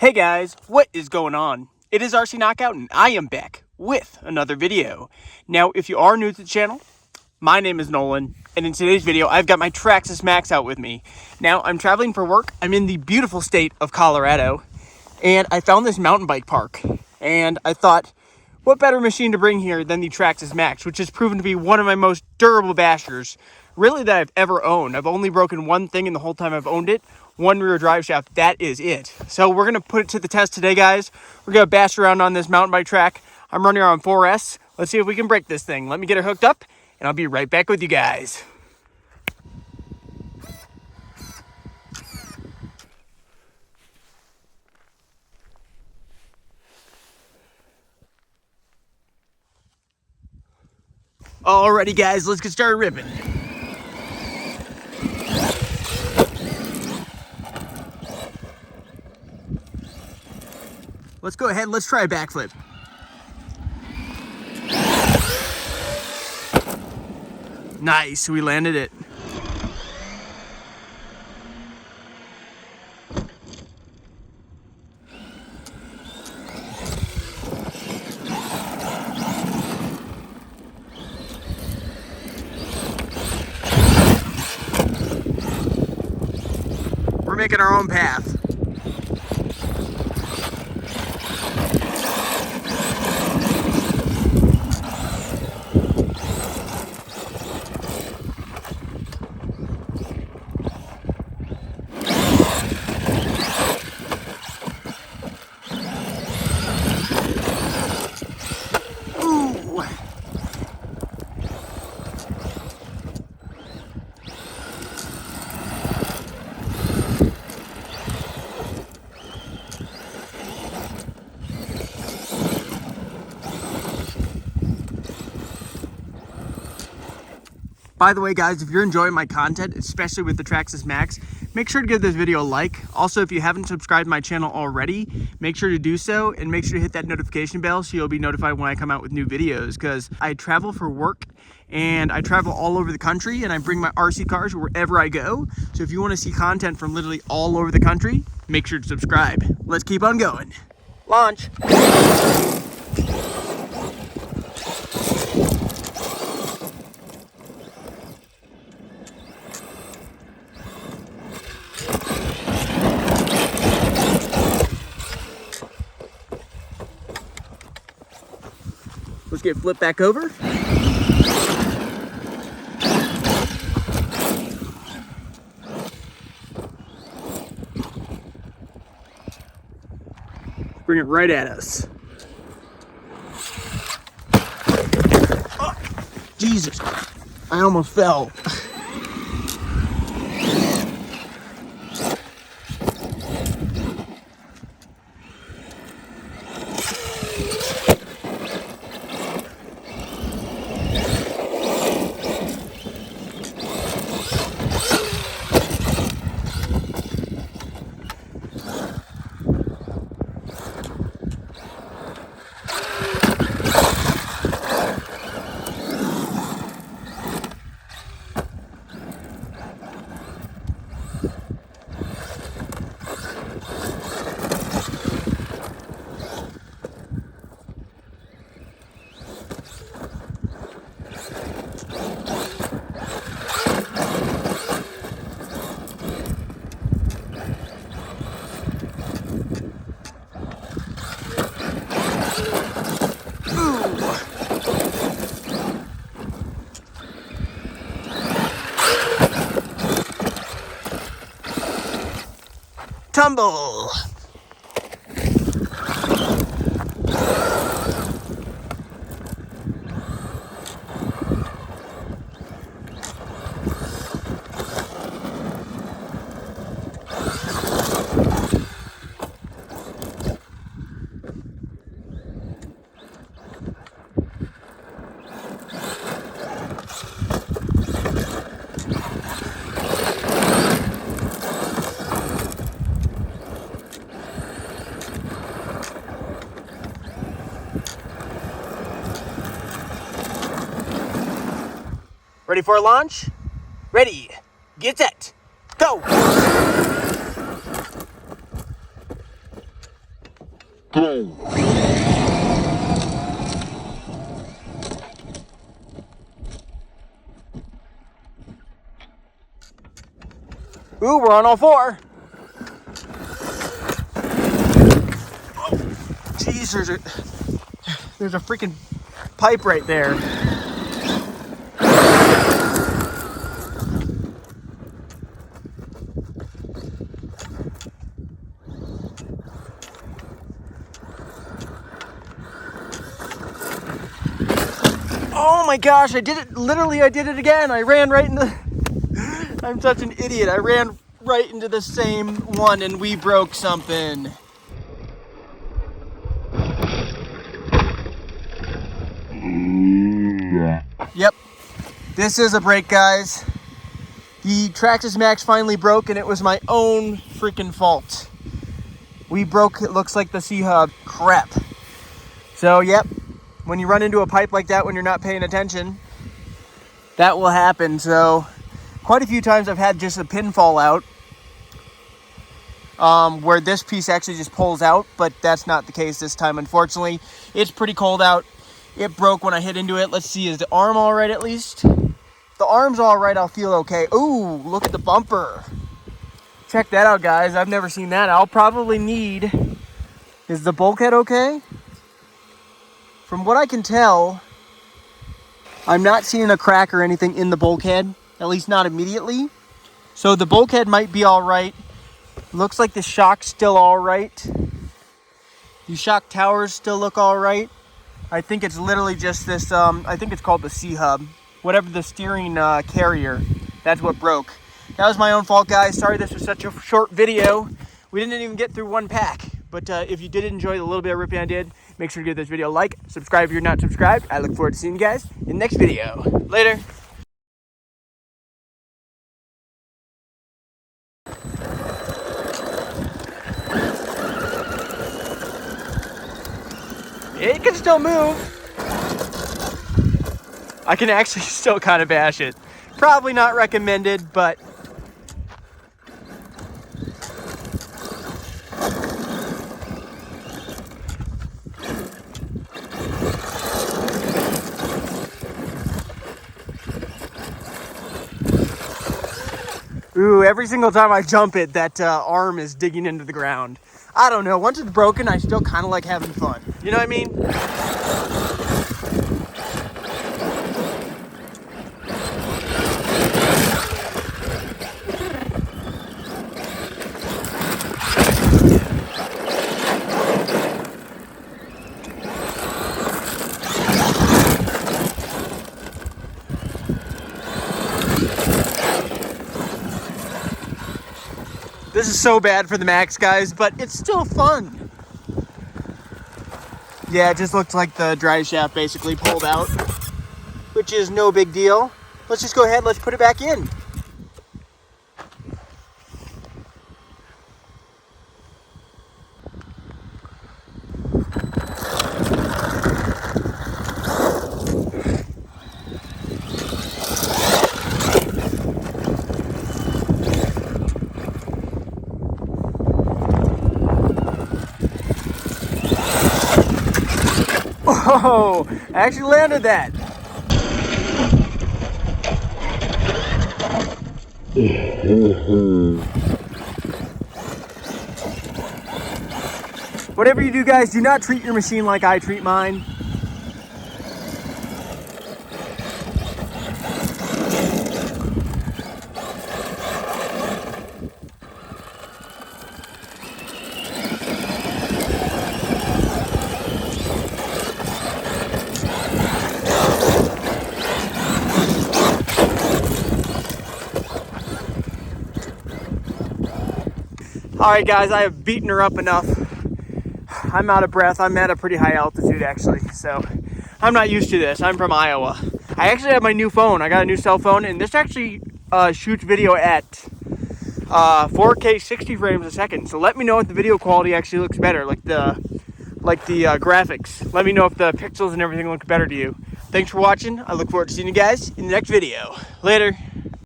Hey guys, what is going on? It is RC Knockout and I am back with another video. Now, if you are new to the channel, my name is Nolan, and in today's video, I've got my Traxxas Maxx out with me. Now, I'm traveling for work. I'm in the beautiful state of Colorado, and I found this mountain bike park, and I thought, what better machine to bring here than the Traxxas Maxx, which has proven to be one of my most durable bashers, really, that I've ever owned. I've only broken one thing in the whole time I've owned it. One rear drive shaft, that is it. So we're going to put it to the test today, guys. We're going to bash around on this mountain bike track. I'm running around 4S. Let's see if we can break this thing. Let me get her hooked up, and I'll be right back with you guys. Alrighty, guys, let's get started ripping. Let's go ahead, let's try a backflip. Nice, we landed it. We're making our own path. By the way, guys, if you're enjoying my content, especially with the Traxxas Maxx, make sure to give this video a like. Also, if you haven't subscribed to my channel already, make sure to do so, and make sure to hit that notification bell so you'll be notified when I come out with new videos, because I travel for work and I travel all over the country and I bring my RC cars wherever I go. So if you want to see content from literally all over the country, make sure to subscribe. Let's keep on going. Launch. Let's get flipped back over. Bring it right at us. Oh, Jesus, I almost fell. Tumble. Ready for a launch? Ready, get set, go! Ooh, we're on all four. Jeez, there's a freaking pipe right there. Oh my gosh, I did it. Literally, I did it again. I ran right into... I'm such an idiot. I ran right into the same one and we broke something. Yep, this is a break, guys. The Traxxas Maxx finally broke and it was my own freaking fault. We broke, it looks like the C-hub. Crap. So, yep, when you run into a pipe like that when you're not paying attention, that will happen. So, quite a few times I've had just a pin fall out where this piece actually just pulls out, but that's not the case this time, unfortunately. It's pretty cold out. It broke when I hit into it. Let's see, is the arm all right at least? The arm's all right, I'll feel okay. Ooh, look at the bumper. Check that out, guys. I've never seen that. I'll probably need... Is the bulkhead okay? From what I can tell, I'm not seeing a crack or anything in the bulkhead, at least not immediately. So the bulkhead might be all right. Looks like the shock's still all right. The shock towers still look all right. I think it's literally just this, I think it's called the C-hub. Whatever the steering carrier, that's what broke. That was my own fault, guys. Sorry this was such a short video. We didn't even get through one pack. But if you did enjoy the little bit of ripping I did, make sure to give this video a like, subscribe if you're not subscribed. I look forward to seeing you guys in the next video. Later. It can still move. I can actually still kind of bash it. Probably not recommended, but... Ooh, every single time I jump it, that arm is digging into the ground. I don't know, once it's broken, I still kind of like having fun. You know what I mean? This is so bad for the Max, guys, but it's still fun. Yeah, it just looked like the drive shaft basically pulled out, which is no big deal. Let's just go ahead, let's put it back in. Oh, I actually landed that. Whatever you do, guys, do not treat your machine like I treat mine. All right, guys, I have beaten her up enough. I'm out of breath. I'm at a pretty high altitude, actually, so I'm not used to this. I'm from Iowa. I actually have my new phone. I got a new cell phone, and this actually shoots video at 4K 60 frames a second. So let me know if the video quality actually looks better, like the graphics. Let me know if the pixels and everything look better to you. Thanks for watching. I look forward to seeing you guys in the next video. Later.